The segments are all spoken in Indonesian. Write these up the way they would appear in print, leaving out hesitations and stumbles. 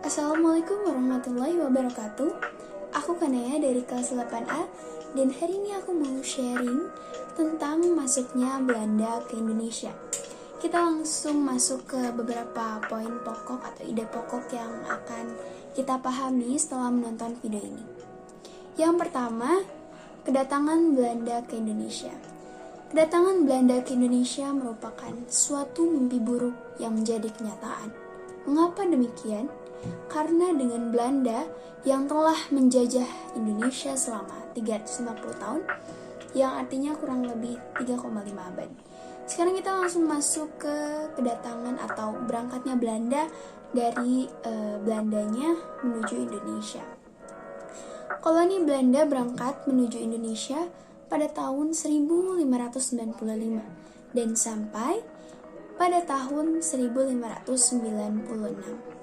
Assalamualaikum warahmatullahi wabarakatuh. Aku Kanaya dari kelas 8A dan hari ini aku mau sharing tentang masuknya Belanda ke Indonesia. Kita langsung masuk ke beberapa poin pokok atau ide pokok yang akan kita pahami setelah menonton video ini. Yang pertama, kedatangan Belanda ke Indonesia. Kedatangan Belanda ke Indonesia merupakan suatu mimpi buruk yang menjadi kenyataan. Mengapa demikian? Karena dengan Belanda yang telah menjajah Indonesia selama 350 tahun, yang artinya kurang lebih 3,5 abad. Sekarang kita langsung masuk ke kedatangan atau berangkatnya Belanda dari Belandanya menuju Indonesia. Koloni Belanda berangkat menuju Indonesia pada tahun 1595 dan sampai pada tahun 1596.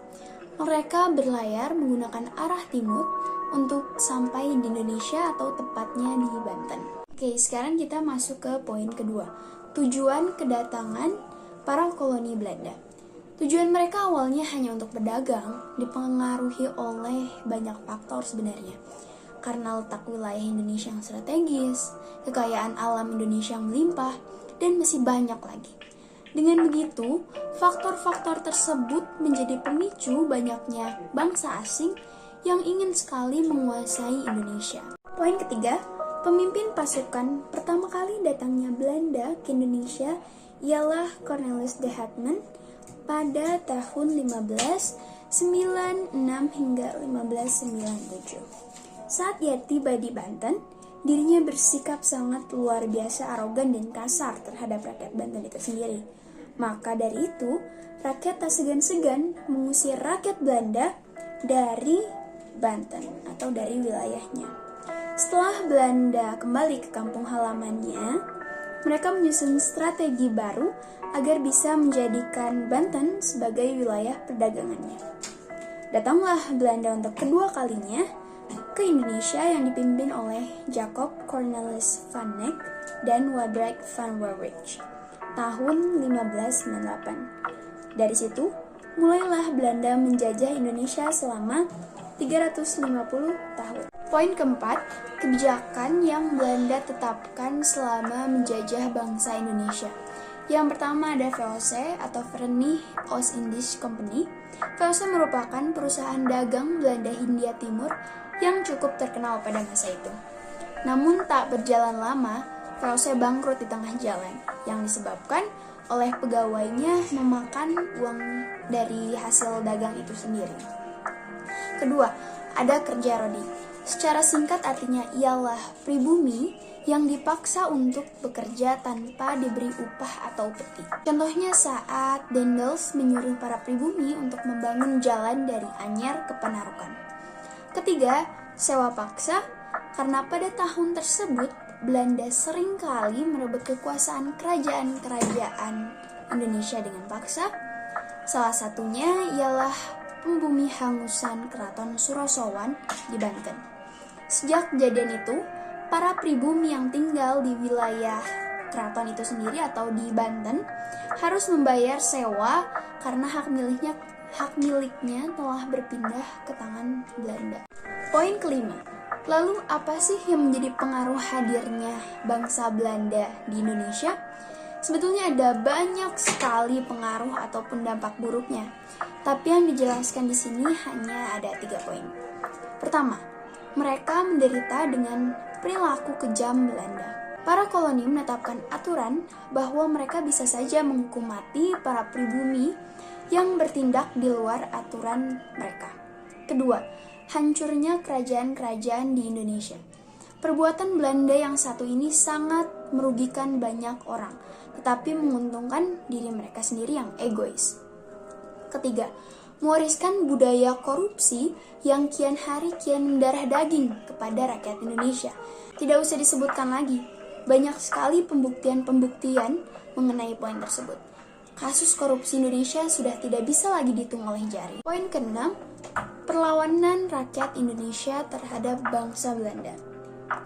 Mereka berlayar menggunakan arah timur untuk sampai di Indonesia atau tepatnya di Banten. Oke, sekarang kita masuk ke poin kedua. Tujuan kedatangan para koloni Belanda. Tujuan mereka awalnya hanya untuk berdagang, dipengaruhi oleh banyak faktor sebenarnya. Karena letak wilayah Indonesia yang strategis, kekayaan alam Indonesia yang melimpah, dan masih banyak lagi. Dengan begitu, faktor-faktor tersebut menjadi pemicu banyaknya bangsa asing yang ingin sekali menguasai Indonesia. Poin ketiga, pemimpin pasukan pertama kali datangnya Belanda ke Indonesia ialah Cornelis de Hatman pada tahun 1596 hingga 1597. Saat ia tiba di Banten, dirinya bersikap sangat luar biasa arogan dan kasar terhadap rakyat Banten itu sendiri. Maka dari itu, rakyat tak segan-segan mengusir rakyat Belanda dari Banten atau dari wilayahnya. Setelah Belanda kembali ke kampung halamannya, mereka menyusun strategi baru agar bisa menjadikan Banten sebagai wilayah perdagangannya. Datanglah Belanda untuk kedua kalinya ke Indonesia yang dipimpin oleh Jacob Cornelis van Eyck dan Waldreich van Warwick tahun 1598. Dari situ, mulailah Belanda menjajah Indonesia selama 350 tahun. Poin keempat, kebijakan yang Belanda tetapkan selama menjajah bangsa Indonesia. Yang pertama ada VOC atau Verenigde Oost-Indische Compagnie. VOC merupakan perusahaan dagang Belanda Hindia Timur yang cukup terkenal pada masa itu. Namun tak berjalan lama, VOC bangkrut di tengah jalan yang disebabkan oleh pegawainya memakan uang dari hasil dagang itu sendiri. Kedua, ada kerja rodi. Secara singkat artinya ialah pribumi yang dipaksa untuk bekerja tanpa diberi upah atau upeti. Contohnya saat Daendels menyuruh para pribumi untuk membangun jalan dari Anyer ke Panarukan. Ketiga, sewa paksa, karena pada tahun tersebut Belanda seringkali merebut kekuasaan kerajaan-kerajaan Indonesia dengan paksa. Salah satunya ialah pembumi hangusan Keraton Surosowan di Banten. Sejak kejadian itu, para pribumi yang tinggal di wilayah keraton itu sendiri atau di Banten harus membayar sewa karena hak miliknya telah berpindah ke tangan Belanda. Poin kelima, lalu apa sih yang menjadi pengaruh hadirnya bangsa Belanda di Indonesia? Sebetulnya ada banyak sekali pengaruh ataupun dampak buruknya, tapi yang dijelaskan di sini hanya ada 3 poin. Pertama, mereka menderita dengan perilaku kejam Belanda. Para koloni menetapkan aturan bahwa mereka bisa saja menghukum mati para pribumi yang bertindak di luar aturan mereka. Kedua, hancurnya kerajaan-kerajaan di Indonesia. Perbuatan Belanda yang satu ini sangat merugikan banyak orang, tetapi menguntungkan diri mereka sendiri yang egois. Ketiga, mewariskan budaya korupsi yang kian hari kian mendarah daging kepada rakyat Indonesia. Tidak usah disebutkan lagi, banyak sekali pembuktian-pembuktian mengenai poin tersebut. Kasus korupsi Indonesia sudah tidak bisa lagi dihitung oleh jari. Poin keenam, perlawanan rakyat Indonesia terhadap bangsa Belanda.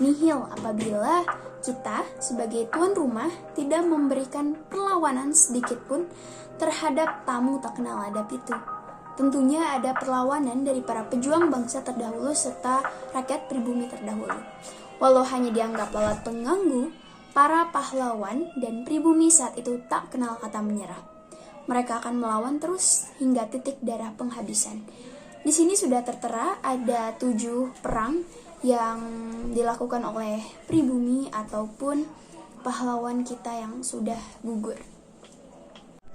Nihil apabila kita sebagai tuan rumah tidak memberikan perlawanan sedikit pun terhadap tamu tak kenal adab itu. Tentunya ada perlawanan dari para pejuang bangsa terdahulu serta rakyat pribumi terdahulu. Walau hanya dianggap lalat pengganggu, para pahlawan dan pribumi saat itu tak kenal kata menyerah. Mereka akan melawan terus hingga titik darah penghabisan. Di sini sudah tertera ada 7 perang yang dilakukan oleh pribumi ataupun pahlawan kita yang sudah gugur.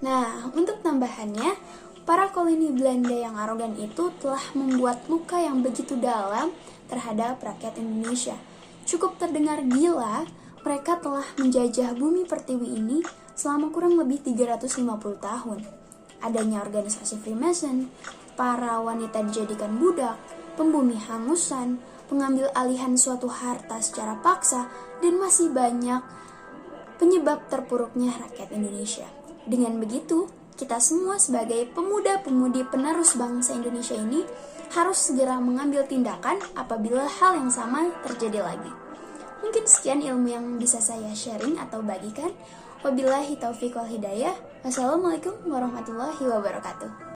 Nah, untuk tambahannya, para koloni Belanda yang arogan itu telah membuat luka yang begitu dalam terhadap rakyat Indonesia. Cukup terdengar gila, mereka telah menjajah bumi pertiwi ini selama kurang lebih 350 tahun. Adanya organisasi Freemason, para wanita dijadikan budak, pembumi hangusan, pengambil alihan suatu harta secara paksa, dan masih banyak penyebab terpuruknya rakyat Indonesia. Dengan begitu, kita semua sebagai pemuda-pemudi penerus bangsa Indonesia ini harus segera mengambil tindakan apabila hal yang sama terjadi lagi. Mungkin sekian ilmu yang bisa saya sharing atau bagikan. Wabillahi taufiq wal hidayah. Wassalamualaikum warahmatullahi wabarakatuh.